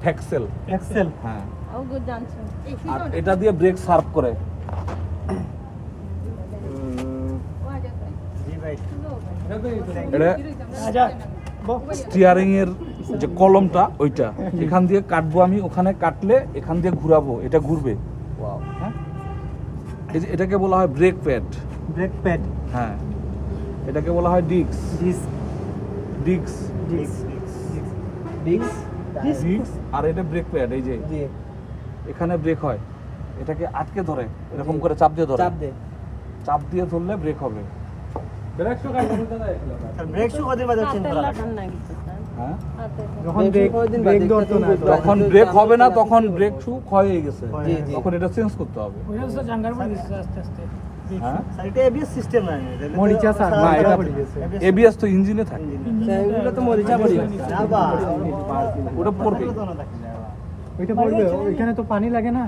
ফ্যাক্সেল। Excel. হ্যাঁ, ও good জানছো। আর এটা দিয়ে ব্রেক সার্ভ করে। জি ভাই। এটা আচ্ছা স্টিয়ারিং এর যে কলমটা ওইটা, এখান দিয়ে কাটবো আমি, ওখানে কাটলে এখান দিয়ে ঘুরাবো, এটা ঘুরবে। হ্যাঁ, এই যে এটাকে বলা হয় ব্রেক প্যাড। Brake pad. হ্যাঁ, এটাকে বলা হয় disc. Disc. Disc disc. Disc. Disc আর এটা ব্রেক প্যাড। এই যে জি। এখানে ব্রেক হয়, এটাকে আটকে ধরে এরকম করে চাপ দিয়ে ধরে, চাপ দে। চাপ দিয়ে ধরলে ব্রেক হবে। আর ব্রেক শু কদিন বাদে চেঞ্জ হাতের করা লাগে? লাগান না কিছু স্যার। হ্যাঁ, হাতে যখন ব্রেক ব্রেক ধরতো না যখন ব্রেক হবে না তখন ব্রেক শু ক্ষয় হয়ে গেছে, জি, জি। তখন এটা চেঞ্জ করতে হবে। ওইটা তো জাঙ্গার মধ্যে দিছে আস্তে আস্তে। হ্যাঁ, স্যার এটা এবিএস সিস্টেম না মরিচা স্যার না, এটা এবিএস তো ইঞ্জিনে থাকে, এগুলো তো মরিচা পড়ি না বা ওটা পড়বে। ওইটা পড়বে ওইখানে তো পানি লাগে না।